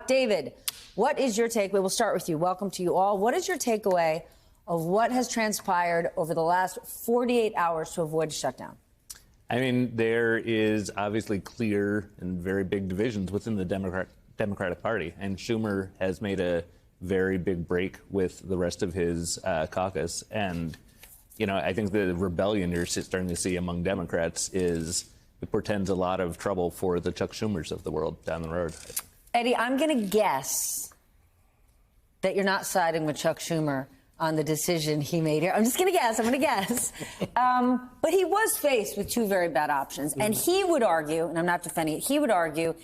David, what is your takeaway? We'll start with you. Welcome to you all. What is your takeaway of what has transpired over the last 48 hours to avoid a shutdown? I mean, there is obviously clear and very big divisions within the Democratic Party, and Schumer has made a very big break with the rest of his caucus. And, you know, I think the rebellion you're starting to see among Democrats it portends a lot of trouble for the Chuck Schumers of the world down the road. Eddie, I'm going to guess that you're not siding with Chuck Schumer on the decision he made here. I'm just going to guess. I'm going to guess. But he was faced with two very bad options. And he would argue, and I'm not defending it, he would argue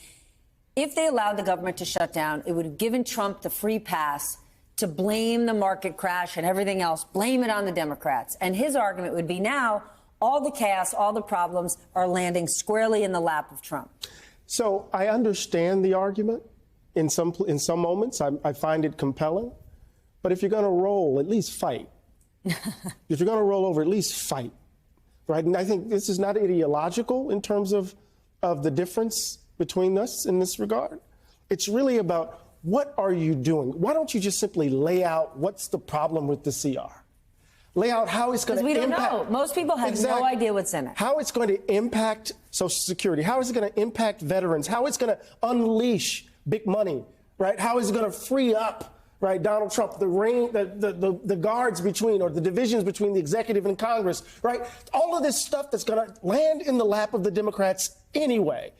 if they allowed the government to shut down, it would have given Trump the free pass to blame the market crash and everything else, blame it on the Democrats. And his argument would be now all the chaos, all the problems are landing squarely in the lap of Trump. So I understand the argument in some moments. I find it compelling. But if you're going to roll, at least fight. If you're going to roll over, at least fight. Right? And I think this is not ideological in terms of the difference between us in this regard. It's really about what are you doing? Why don't you just simply lay out what's the problem with the CR? Lay out how it's going to impact. Because we don't know. Most people have no idea what's in it. How it's going to impact Social Security. How is it going to impact veterans? How it's going to unleash big money, right? How is it going to free up, right, Donald Trump, the guards between, or the divisions between the executive and Congress, right? All of this stuff that's going to land in the lap of the Democrats anyway.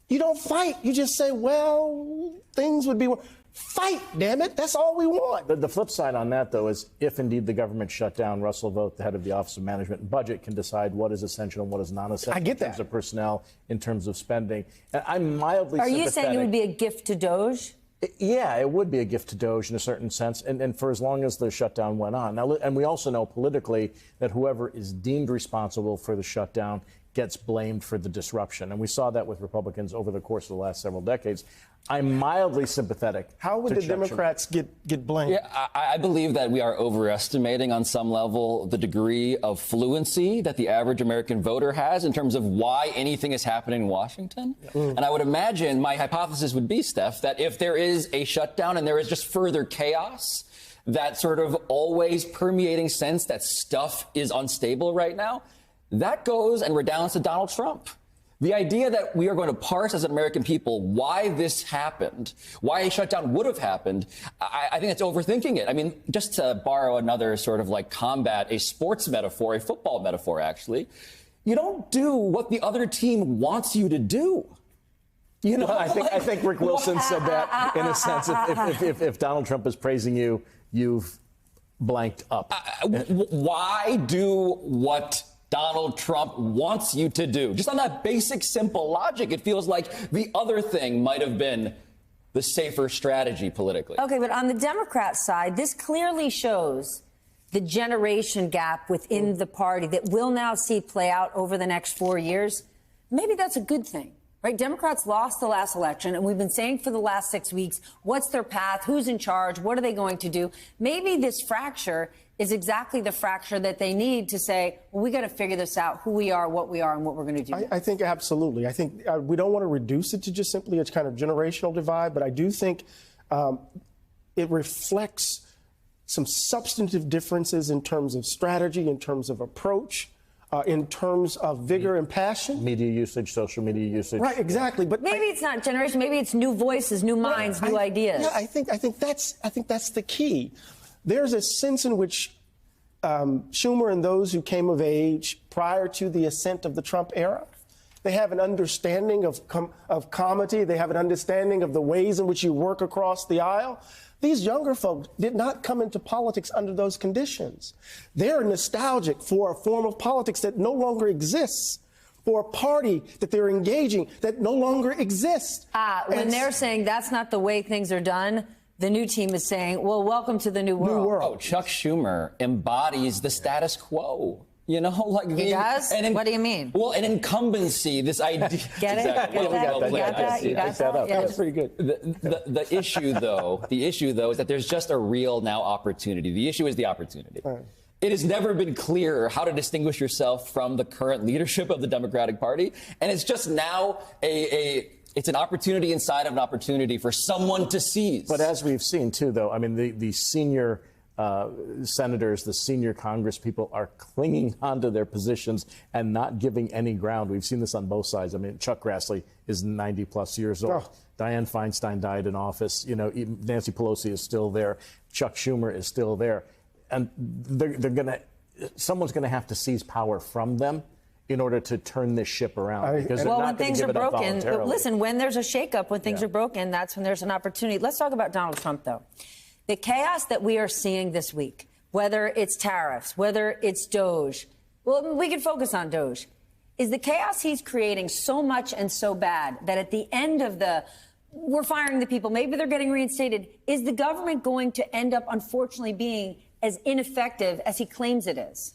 You don't fight. You just say, well, things would be... Fight, damn it. That's all we want. The flip side on that, though, is if indeed the government shut down, Russell Vought, the head of the Office of Management and Budget, can decide what is essential and what is non-essential. I get that. In terms of personnel, in terms of spending. And I'm mildly sympathetic. Are you saying it would be a gift to Doge? Yeah, it would be a gift to Doge in a certain sense, and for as long as the shutdown went on. Now, and we also know politically that whoever is deemed responsible for the shutdown gets blamed for the disruption. And we saw that with Republicans over the course of the last several decades. I'm mildly sympathetic. How would the Democrats get blamed? Yeah, I believe that we are overestimating on some level the degree of fluency that the average American voter has in terms of why anything is happening in Washington. And I would imagine my hypothesis would be, Steph, that if there is a shutdown and there is just further chaos, that sort of always permeating sense that stuff is unstable right now, that goes and redounds to Donald Trump. The idea that we are going to parse as an American people why this happened, why a shutdown would have happened, I think it's overthinking it. I mean, just to borrow another sort of like combat, a sports metaphor, a football metaphor, actually, you don't do what the other team wants you to do. You know, well, I think Rick Wilson said that in a sense. If Donald Trump is praising you, you've blanked up. Why do what Donald Trump wants you to do? Just on that basic, simple logic, it feels like the other thing might have been the safer strategy politically. Okay, but on the Democrat side, this clearly shows the generation gap within the party that we'll now see play out over the next 4 years. Maybe that's a good thing, right? Democrats lost the last election, and we've been saying for the last 6 weeks, what's their path? Who's in charge? What are they going to do? Maybe this fracture is exactly the fracture that they need to say, well, we got to figure this out, who we are, what we're going to do. I think absolutely. I think we don't want to reduce it to just simply a kind of generational divide, but I do think it reflects some substantive differences in terms of strategy, in terms of approach, in terms of vigor and passion. Media usage, social media usage. Right, exactly. But maybe it's not generation, maybe it's new voices, new minds, new ideas. Yeah, I think that's the key. There's a sense in which Schumer and those who came of age prior to the ascent of the Trump era, they have an understanding of comedy. They have an understanding of the ways in which you work across the aisle. These younger folks did not come into politics under those conditions. They're nostalgic for a form of politics that no longer exists, for a party that they're engaging that no longer exists. When they're saying that's not the way things are done, the new team is saying, well, welcome to the new world. Oh, Chuck Schumer embodies the status quo. You know, like he does? What do you mean? Well, an incumbency, this idea. Get it? Exactly. You got that? Yeah, that's pretty good. The issue, though, is that there's just a real now opportunity. The issue is the opportunity. Right. It has never been clearer how to distinguish yourself from the current leadership of the Democratic Party, and it's just now a It's an opportunity inside of an opportunity for someone to seize. But as we've seen, too, though, I mean, the senior senators, the senior Congress people are clinging onto their positions and not giving any ground. We've seen this on both sides. I mean, Chuck Grassley is 90-plus years old. Oh. Dianne Feinstein died in office. You know, Nancy Pelosi is still there. Chuck Schumer is still there. And someone's going to have to seize power from them in order to turn this ship around. Because they're well, not when gonna things give are it up broken, voluntarily. listen, when there's a shakeup, when things are broken, that's when there's an opportunity. Let's talk about Donald Trump, though. The chaos that we are seeing this week, whether it's tariffs, whether it's Doge, well, we can focus on Doge, is the chaos he's creating so much and so bad that at the end of we're firing the people, maybe they're getting reinstated, is the government going to end up, unfortunately, being as ineffective as he claims it is?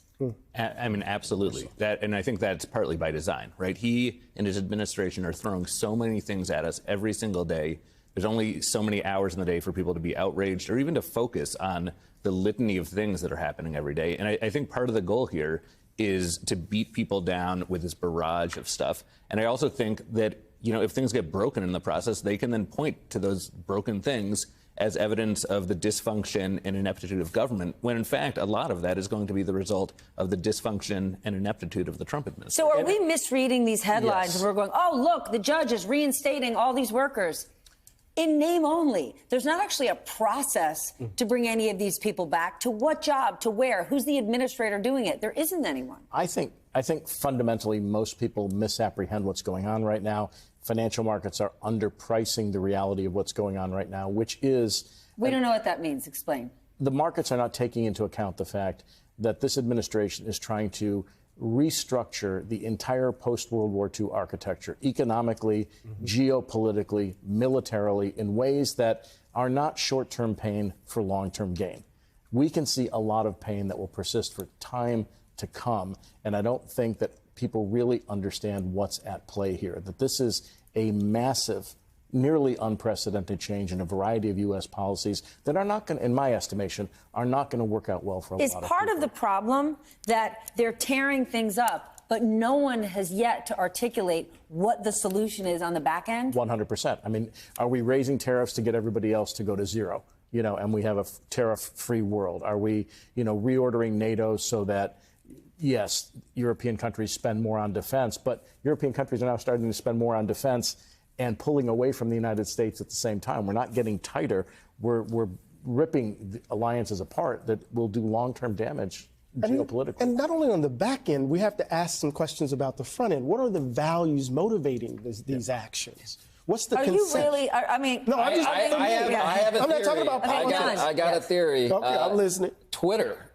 I mean, absolutely. And I think that's partly by design, right? He and his administration are throwing so many things at us every single day. There's only so many hours in the day for people to be outraged or even to focus on the litany of things that are happening every day. And I think part of the goal here is to beat people down with this barrage of stuff. And I also think that, you know, if things get broken in the process, they can then point to those broken things as evidence of the dysfunction and ineptitude of government, when in fact a lot of that is going to be the result of the dysfunction and ineptitude of the Trump administration. So are we misreading these headlines Yes. and we're going, oh, look, the judge is reinstating all these workers? In name only. There's not actually a process to bring any of these people back. To what job? To where? Who's the administrator doing it? There isn't anyone. I think fundamentally most people misapprehend what's going on right now. Financial markets are underpricing the reality of what's going on right now, which is... We don't know what that means. Explain. The markets are not taking into account the fact that this administration is trying to restructure the entire post-World War II architecture, economically, geopolitically, militarily, in ways that are not short-term pain for long-term gain. We can see a lot of pain that will persist for time to come, and I don't think that people really understand what's at play here, that this is a massive, nearly unprecedented change in a variety of U.S. policies that are not going to, in my estimation, are not going to work out well for a lot of people. Is part of the problem that they're tearing things up, but no one has yet to articulate what the solution is on the back end? 100%. I mean, are we raising tariffs to get everybody else to go to zero? You know, and we have a tariff-free world. Are we, reordering NATO so that, yes, European countries spend more on defense, but European countries are now starting to spend more on defense and pulling away from the United States at the same time. We're not getting tighter. We're ripping the alliances apart that will do long-term damage geopolitically. And not only on the back end, we have to ask some questions about the front end. What are the values motivating these actions? What's the Are consent? you really? I mean, No, I'm just. I have a I'm not theory. talking about politics. I got a theory. Okay, I'm listening. Twitter.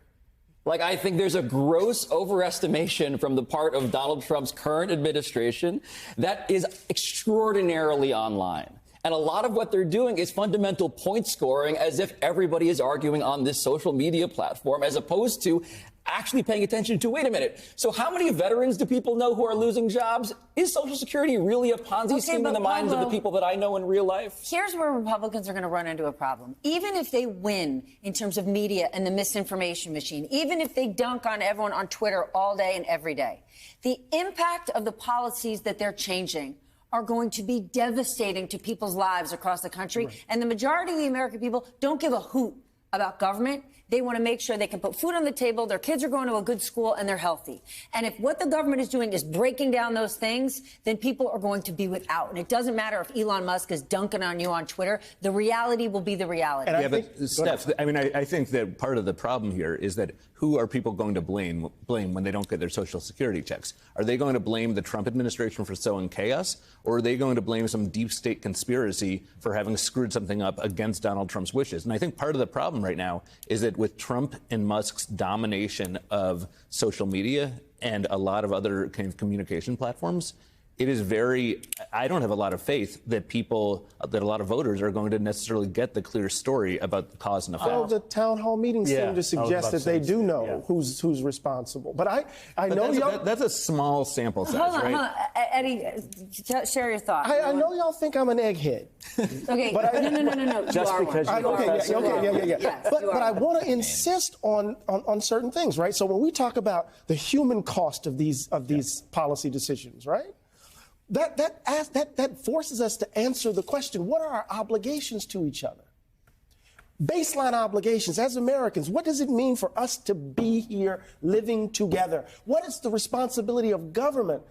Like, I think there's a gross overestimation from the part of Donald Trump's current administration that is extraordinarily online. And a lot of what they're doing is fundamental point scoring, as if everybody is arguing on this social media platform, as opposed to actually paying attention to, wait a minute, so how many veterans do people know who are losing jobs? Is Social Security really a Ponzi scheme in the minds of the people that I know in real life? Here's where Republicans are going to run into a problem. Even if they win in terms of media and the misinformation machine, even if they dunk on everyone on Twitter all day and every day, the impact of the policies that they're changing are going to be devastating to people's lives across the country. Right. And the majority of the American people don't give a hoot about government. They want to make sure they can put food on the table, their kids are going to a good school, and they're healthy. And if what the government is doing is breaking down those things, then people are going to be without. And it doesn't matter if Elon Musk is dunking on you on Twitter. The reality will be the reality. Yeah, but Steph, I mean, I think that part of the problem here is that who are people going to blame when they don't get their Social Security checks? Are they going to blame the Trump administration for sowing chaos, or are they going to blame some deep state conspiracy for having screwed something up against Donald Trump's wishes? And I think part of the problem right now is that with Trump and Musk's domination of social media and a lot of other kind of communication platforms, it is I don't have a lot of faith that a lot of voters are going to necessarily get the clear story about the cause and effect. Well, the town hall meetings seem to suggest that they do know who's responsible. But I know y'all. That's a small sample size, Hold on, right? hold on. Eddie, share your thoughts. I know y'all think I'm an egghead. Okay, But no. Just because you Yes, But I want to insist on certain things, right? So when we talk about the human cost of these policy decisions, right? that forces us to answer the question, what are our obligations to each other? Baseline obligations as Americans. What does it mean for us to be here living together? What is the responsibility of government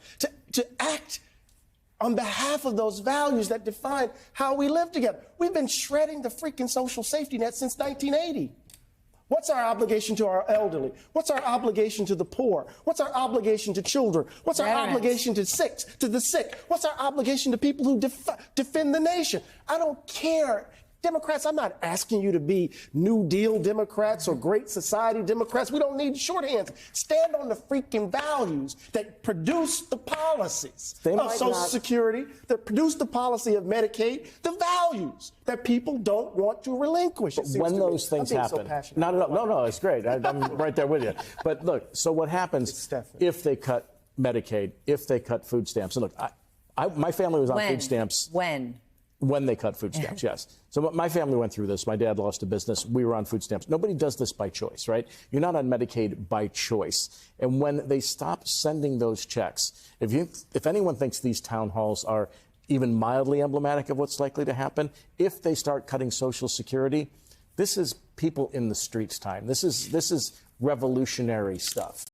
to act on behalf of those values that define how we live together? We've been shredding the freaking social safety net since 1980. What's our obligation to our elderly? What's our obligation to the poor? What's our obligation to children? What's our obligation to the sick? What's our obligation to people who defend the nation? I don't care. Democrats, I'm not asking you to be New Deal Democrats or Great Society Democrats. We don't need shorthands. Stand on the freaking values that produce the policies of Social Security, that produce the policy of Medicaid, the values that people don't want to relinquish. When those things happen, no, it's great. I'm right there with you. But look, so what happens if they cut Medicaid, if they cut food stamps? And look, my family was on food stamps. When they cut food stamps, yes. So my family went through this. My dad lost a business. We were on food stamps. Nobody does this by choice, right? You're not on Medicaid by choice. And when they stop sending those checks, if anyone thinks these town halls are even mildly emblematic of what's likely to happen, if they start cutting Social Security, this is people in the streets time. This is revolutionary stuff.